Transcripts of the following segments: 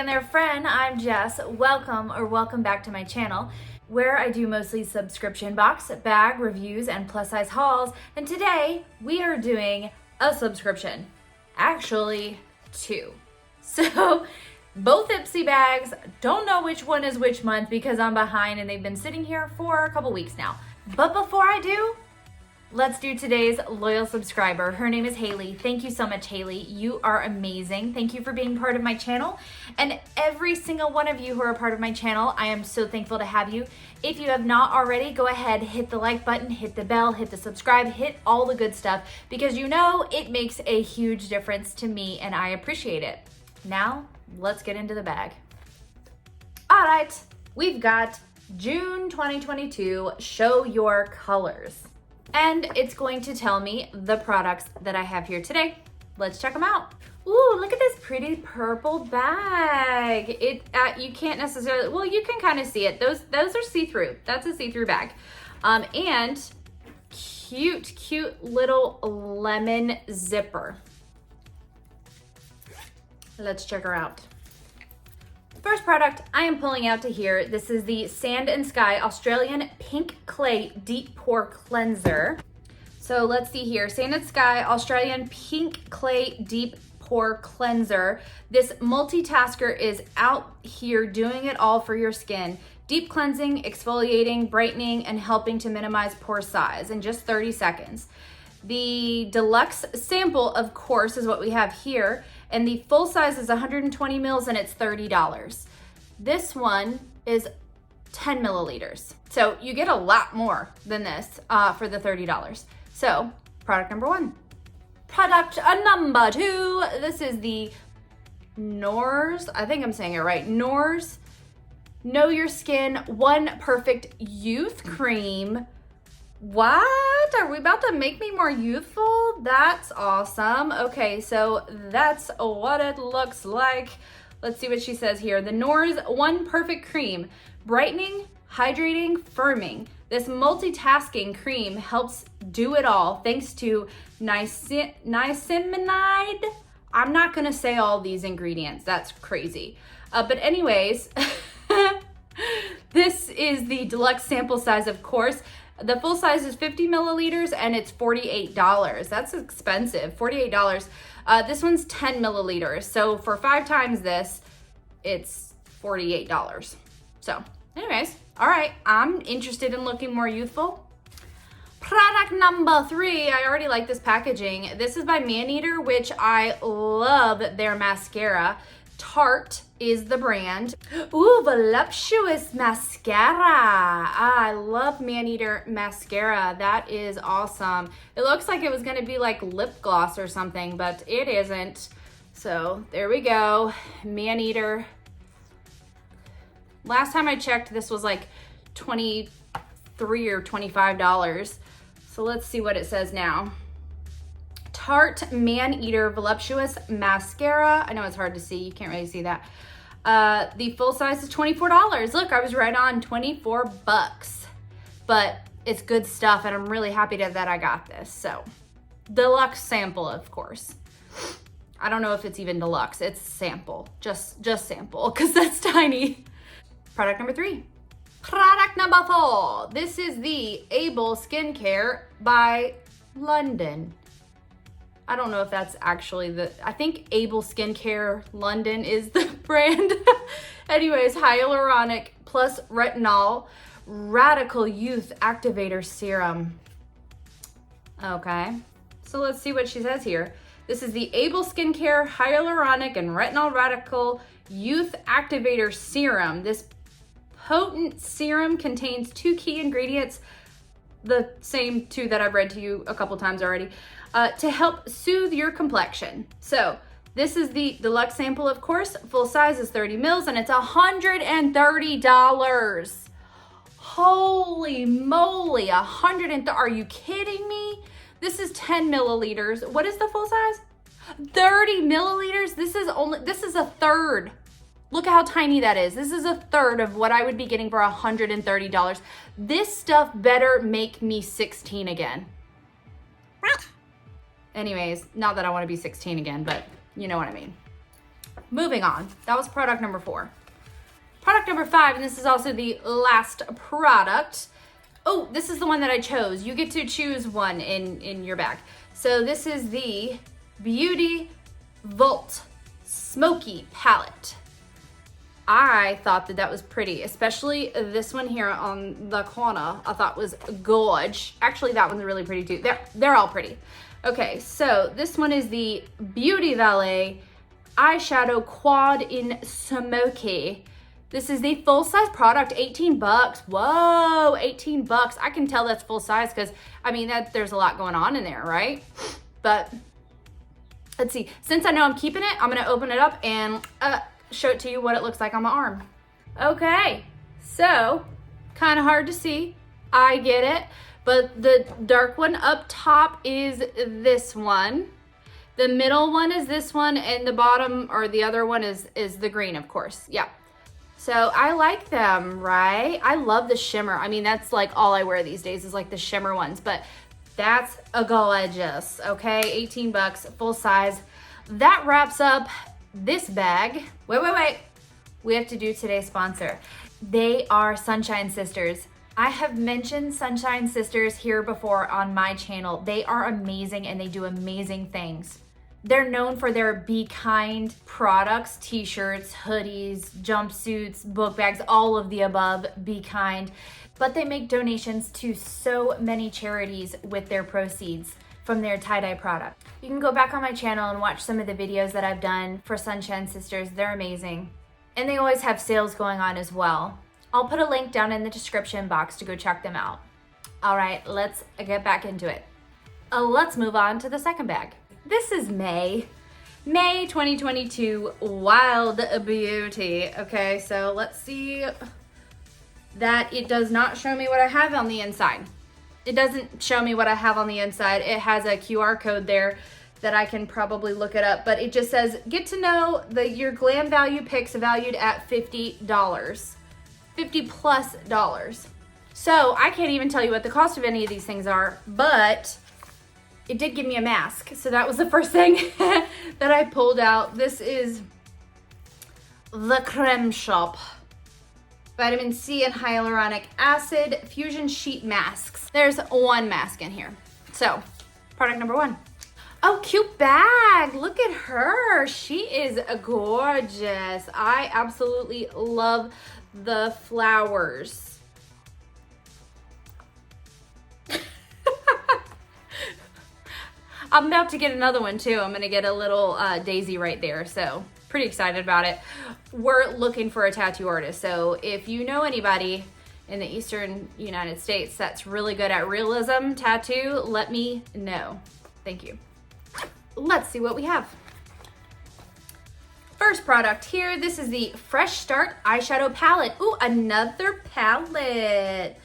there, friend. I'm Jess. Welcome back to my channel, where I do mostly subscription box, bag reviews, and plus size hauls. And today we are doing a subscription. Actually, two. So both Ipsy bags, don't know which one is which month because I'm behind and they've been sitting here for a couple weeks now. But before I do, let's do today's loyal subscriber. Her name is Haley. Thank you so much, Haley. You are amazing. Thank you for being part of my channel. And every single one of you who are a part of my channel, I am so thankful to have you. If you have not already, go ahead, hit the like button, hit the bell, hit the subscribe, hit all the good stuff, because you know it makes a huge difference to me and I appreciate it. Now, let's get into the bag. All right, we've got June 2022, show your colors. And it's going to tell me the products that I have here today. Let's check them out. Ooh, look at this pretty purple bag. You can't necessarily, well, you can kind of see it. Those are see-through. That's a see-through bag. And cute little lemon zipper. Let's check her out. First product I am pulling out to here, this is the Sand and Sky Australian Pink Clay Deep Pore Cleanser. So let's see here, Sand and Sky Australian Pink Clay Deep Pore Cleanser. This multitasker is out here doing it all for your skin. Deep cleansing, exfoliating, brightening, and helping to minimize pore size in just 30 seconds. The deluxe sample, of course, is what we have here. And the full size is 120 mils and it's $30. This one is 10 milliliters. So you get a lot more than this for the $30. So product number one. Product number two, this is the Nors, I think I'm saying it right, Nors Know Your Skin One Perfect Youth Cream. What? Are we about to make me more youthful? That's awesome. Okay, so that's what it looks like. Let's see what she says here. The Nors One Perfect Cream. Brightening, hydrating, firming. This multitasking cream helps do it all thanks to niacinamide. I'm not gonna say all these ingredients. That's crazy. But anyways, this is the deluxe sample size, of course. The full size is 50 milliliters and it's $48. That's expensive, $48. This one's 10 milliliters. So for 5 times this, it's $48. So anyways, all right, I'm interested in looking more youthful. Product number 3, I already like this packaging. This is by Maneater, which I love their mascara. Tarte is the brand. Ooh, voluptuous mascara. I love Maneater mascara. That is awesome. It looks like it was gonna be like lip gloss or something, but it isn't. So there we go, Maneater. Last time I checked, this was like $23 or $25. So let's see what it says now. Tarte Maneater Voluptuous Mascara. I know it's hard to see, you can't really see that. The full size is $24. Look, I was right on, 24 bucks. But it's good stuff and I'm really happy that I got this. So, deluxe sample, of course. I don't know if it's even deluxe, it's sample. Just sample, because that's tiny. Product number 3. Product number 4. This is the Able Skincare by London. I don't know if that's actually I think Able Skincare London is the brand. Anyways, hyaluronic plus retinol radical youth activator serum. Okay, so let's see what she says here. This is the Able Skincare hyaluronic and retinol radical youth activator serum. This potent serum contains 2 key ingredients, the same 2 that I've read to you a couple times already, to help soothe your complexion. So this is the deluxe sample, of course. Full size is 30 mils and it's $130. Holy moly, are you kidding me? This is 10 milliliters. What is the full size? 30 milliliters. This is a third. Look how tiny that is. This is a third of what I would be getting for $130. This stuff better make me 16 again. Anyways, not that I want to be 16 again, but you know what I mean. moving on. That was product number 4. Product number 5, and this is also the last product. Oh, this is the one that I chose. You get to choose one in your bag. So this is the Beauty Vault Smoky Palette. I thought that was pretty, especially this one here on the corner. I thought was gorge. Actually, that one's really pretty too. They're all pretty. Okay, so this one is the Beauty Valet Eyeshadow Quad in Smoky. This is the full-size product, 18 bucks. Whoa, 18 bucks. I can tell that's full size because, I mean, there's a lot going on in there, right? But let's see. Since I know I'm keeping it, I'm going to open it up and show it to you what it looks like on my arm. Okay, so kind of hard to see. I get it. But the dark one up top is this one. The middle one is this one, and the bottom, or the other one, is the green, of course. Yeah. So I like them, right? I love the shimmer. I mean, that's like all I wear these days is like the shimmer ones, but that's a gorgeous, okay? 18 bucks, full size. That wraps up this bag. Wait. We have to do today's sponsor. They are Sunshine Sisters. I have mentioned Sunshine Sisters here before on my channel. They are amazing and they do amazing things. They're known for their Be Kind products, t-shirts, hoodies, jumpsuits, book bags, all of the above, Be Kind. But they make donations to so many charities with their proceeds from their tie-dye product. You can go back on my channel and watch some of the videos that I've done for Sunshine Sisters. They're amazing. And they always have sales going on as well. I'll put a link down in the description box to go check them out. All right, let's get back into it. Let's move on to the second bag. This is May 2022 Wild Beauty. Okay, so let's see that it does not show me what I have on the inside. It doesn't show me what I have on the inside. It has a QR code there that I can probably look it up, but it just says, get to know your glam value picks valued at $50. $50+. So I can't even tell you what the cost of any of these things are, but it did give me a mask. So that was the first thing that I pulled out. This is the Creme Shop Vitamin C and Hyaluronic Acid Fusion Sheet Masks. There's one mask in here. So product number 1. Oh, cute bag. Look at her. She is gorgeous. I absolutely love the flowers. I'm about to get another one too. I'm gonna get a little daisy right there. So pretty excited about it. We're looking for a tattoo artist. So if you know anybody in the Eastern United States that's really good at realism tattoo, let me know. Thank you. Let's see what we have. First product here, this is the Fresh Start Eyeshadow Palette. Ooh, another palette.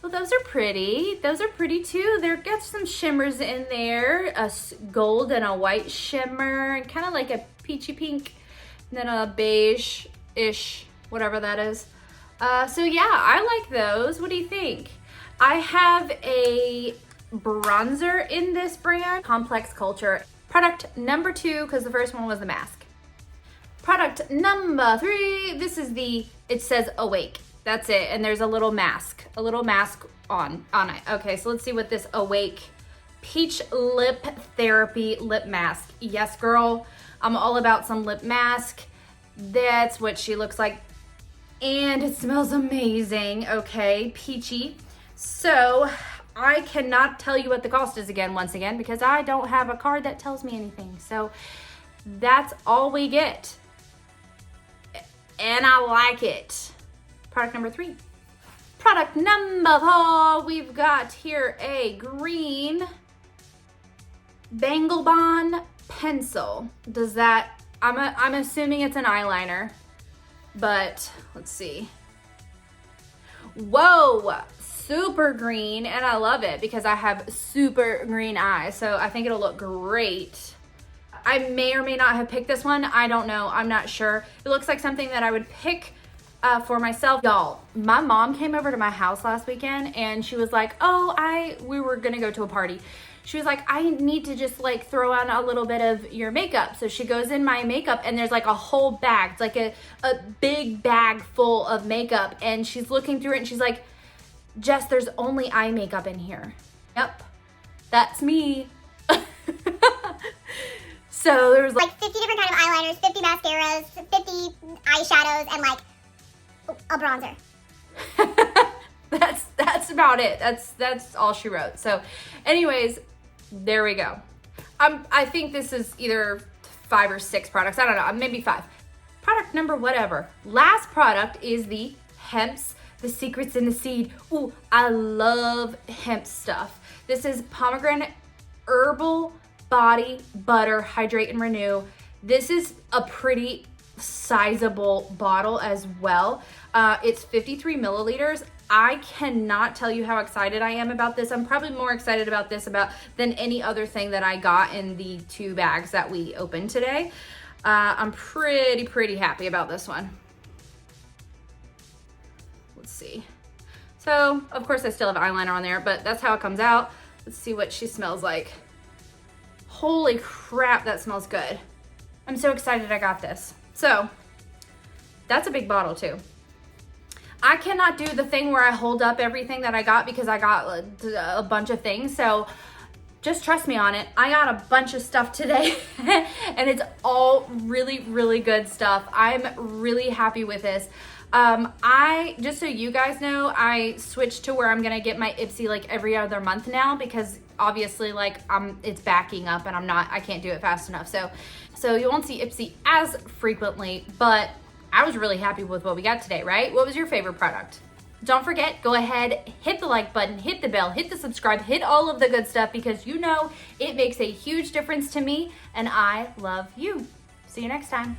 Well, those are pretty. Those are pretty too. They've got some shimmers in there, a gold and a white shimmer, kind of like a peachy pink, and then a beige-ish, whatever that is. So yeah, I like those. What do you think? I have a bronzer in this brand, Complex Culture. Product number 2, because the first one was the mask. Product number 3, this is it says Awake. That's it, and there's a little mask on it. Okay, so let's see what this Awake Peach Lip Therapy Lip Mask. Yes, girl, I'm all about some lip mask. That's what she looks like, and it smells amazing. Okay, peachy. So I cannot tell you what the cost is once again, because I don't have a card that tells me anything. So that's all we get, and I like it. Product number 3. Product number 4, we've got here a green Bangle Bond pencil. Does that, I'm assuming it's an eyeliner, but let's see. Whoa, super green, and I love it because I have super green eyes, so I think it'll look great. I may or may not have picked this one. I don't know. I'm not sure. It looks like something that I would pick for myself. Y'all, my mom came over to my house last weekend and she was like, oh, we were gonna go to a party. She was like, I need to just like throw on a little bit of your makeup. So she goes in my makeup and there's like a whole bag. It's like a big bag full of makeup. And she's looking through it and she's like, Jess, there's only eye makeup in here. Yep, that's me. So there was like 50 different kind of eyeliners, 50 mascaras, 50 eyeshadows, and like a bronzer. That's about it. That's all she wrote. So anyways, there we go. I think this is either 5 or 6 products. I don't know, maybe 5. Product number whatever. Last product is the Hemp's The Secrets in the Seed. Ooh, I love hemp stuff. This is pomegranate herbal body butter, hydrate and renew. This is a pretty sizable bottle as well. It's 53 milliliters. I cannot tell you how excited I am about this. I'm probably more excited about this than any other thing that I got in the 2 bags that we opened today. I'm pretty happy about this one. Let's see. So, of course I still have eyeliner on there, but that's how it comes out. Let's see what she smells like. Holy crap, that smells good. I'm so excited I got this. So, that's a big bottle too. I cannot do the thing where I hold up everything that I got because I got a bunch of things. So, just trust me on it. I got a bunch of stuff today and it's all really good stuff. I'm really happy with this. Just so you guys know, I switched to where I'm gonna get my Ipsy like every other month now because obviously like it's backing up and I can't do it fast enough. So you won't see Ipsy as frequently, but I was really happy with what we got today, right? What was your favorite product? Don't forget, go ahead, hit the like button, hit the bell, hit the subscribe, hit all of the good stuff because you know it makes a huge difference to me and I love you. See you next time.